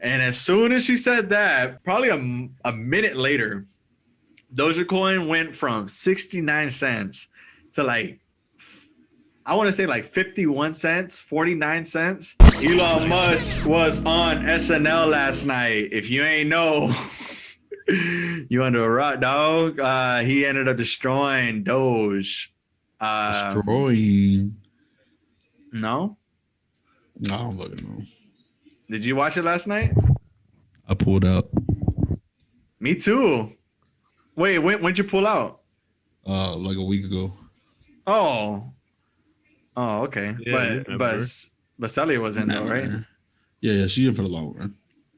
And as soon as she said that, probably a minute later, Dogecoin went from 69 cents to like, I want to say like 51 cents, 49 cents. Elon Musk was on SNL last night. If you ain't know, you under a rock, dog. He ended up destroying Doge. Destroying. No? I don't fucking know. Did you watch it last night? I pulled out. Me too. Wait, when'd you pull out? Like a week ago. Oh, okay. Yeah, But Sally was in though, right? Yeah, she in for the long run.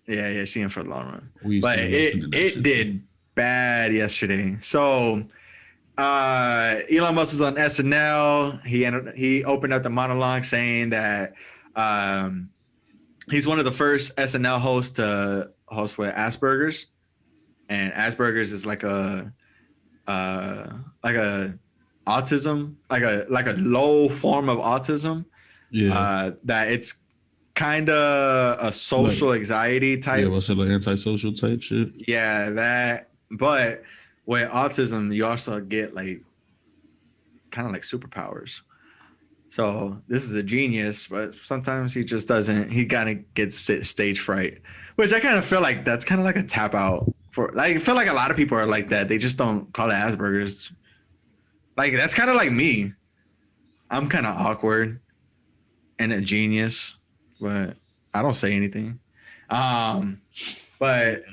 Yeah, she in for the long run. We But it did bad yesterday. So Elon Musk was on SNL. He opened up the monologue saying that he's one of the first SNL hosts to host with Asperger's, and Asperger's is like a autism, like a low form of autism. Yeah. That it's kind of a social anxiety type. Yeah, what's it, like antisocial type shit? Yeah, that. But with autism, you also get like kind of like superpowers. So this is a genius, but sometimes he just doesn't. He kind of gets stage fright, which I kind of feel like that's kind of like a tap out for. Like, I feel like a lot of people are like that. They just don't call it Asperger's. Like, that's kind of like me. I'm kind of awkward and a genius, but I don't say anything. But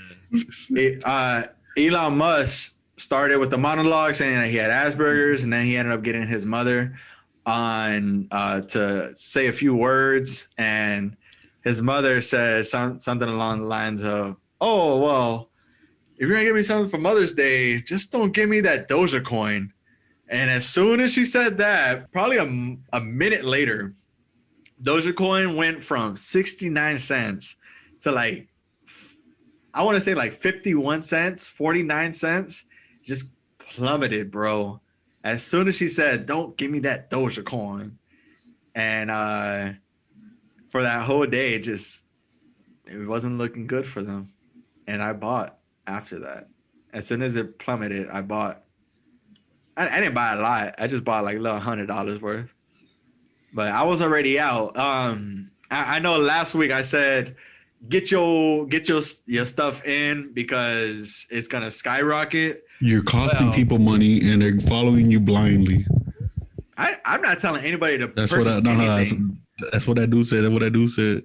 Elon Musk started with the monologue saying that he had Asperger's, and then he ended up getting his mother on to say a few words, and his mother says something along the lines of, "Oh, well, if you're gonna give me something for Mother's Day, just don't give me that Dogecoin." And as soon as she said that, probably a minute later, Dogecoin went from 69 cents to like, I want to say like 51 cents, 49 cents, just plummeted, bro. As soon as she said, "Don't give me that Dogecoin." And for that whole day, it wasn't looking good for them. And I bought after that. As soon as it plummeted, I bought. I didn't buy a lot. I just bought like a little $100 worth. But I was already out. I know last week I said, get your stuff in because it's gonna skyrocket. You're costing people money and they're following you blindly. I'm not telling anybody to That's purchase what anything. That's what that dude said. That's what that dude said.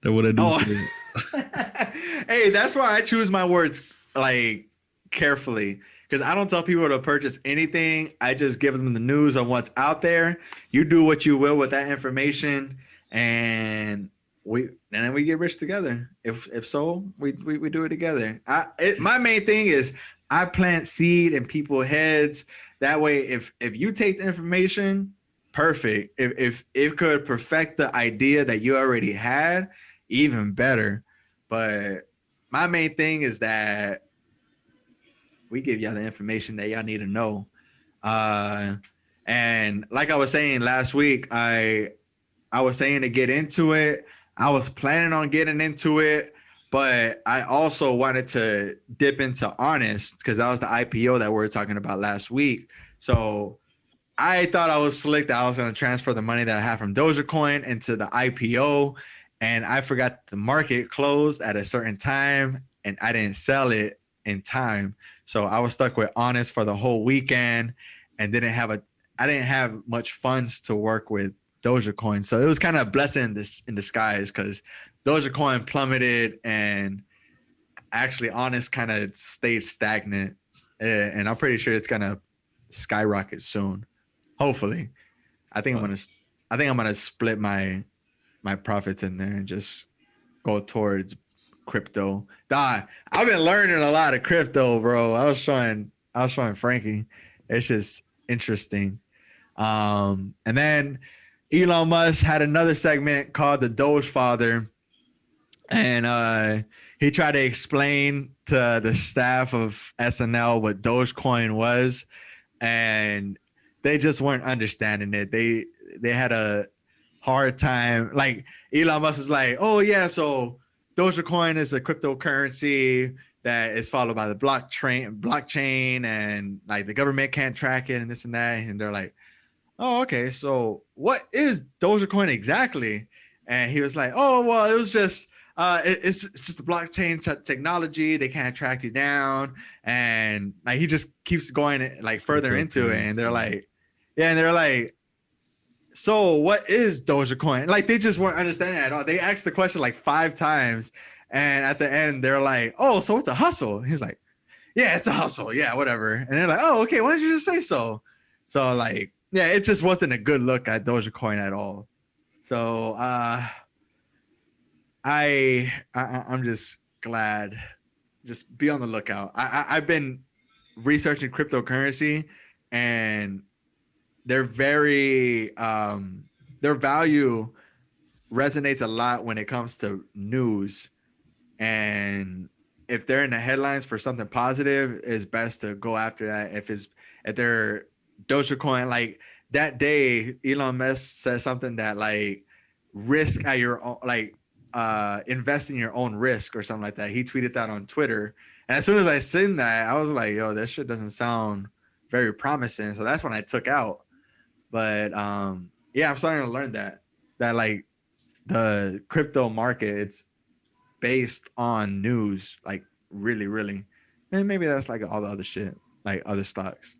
That's what that dude said. Hey, that's why I choose my words like carefully, because I don't tell people to purchase anything. I just give them the news on what's out there. You do what you will with that information, and then we get rich together. If so, we do it together. My main thing is I plant seed in people's heads. That way, if you take the information, perfect. If it could perfect the idea that you already had, even better. But my main thing is that we give y'all the information that y'all need to know. And like I was saying last week, I was saying to get into it. I was planning on getting into it, but I also wanted to dip into Honest because that was the IPO that we were talking about last week. So I thought I was slick that I was going to transfer the money that I had from Dogecoin into the IPO, and I forgot the market closed at a certain time, and I didn't sell it in time. So I was stuck with Honest for the whole weekend and I didn't have much funds to work with Dogecoin. So it was kind of a blessing in disguise because Dogecoin plummeted and actually Honest kind of stayed stagnant. And I'm pretty sure it's going to skyrocket soon. Hopefully. I think I'm gonna split my profits in there and just go towards crypto. I've been learning a lot of crypto, bro. I was showing Frankie. It's just interesting. And then Elon Musk had another segment called the Doge Father, and he tried to explain to the staff of SNL what Dogecoin was, and they just weren't understanding it. They had a hard time. Like Elon Musk was like, "Oh yeah, so Dogecoin is a cryptocurrency that is followed by the blockchain, and like the government can't track it and this and that. And they're like, oh, okay, so what is Dogecoin exactly? And he was like, oh, well, it was just it's just a blockchain technology. They can't track you down, and like he just keeps going like further into it. And they're like, yeah, and they're like, so what is Dogecoin? Like they just weren't understanding it at all. They asked the question like 5 times, and at the end they're like, oh, so it's a hustle. He's like, yeah, it's a hustle. Yeah, whatever. And they're like, oh, okay, why did you just say so? So like, yeah, it just wasn't a good look at Dogecoin at all. So I'm just glad. Just be on the lookout. I've been researching cryptocurrency, and they're very their value resonates a lot when it comes to news. And if they're in the headlines for something positive, it's best to go after that. If they're Dogecoin, like that day, Elon Musk says something that like risk at your own, like invest in your own risk or something like that. He tweeted that on Twitter, and as soon as I seen that, I was like, yo, this shit doesn't sound very promising. So that's when I took out. But yeah, I'm starting to learn that like the crypto market, it's based on news, like really, really. And maybe that's like all the other shit, like other stocks.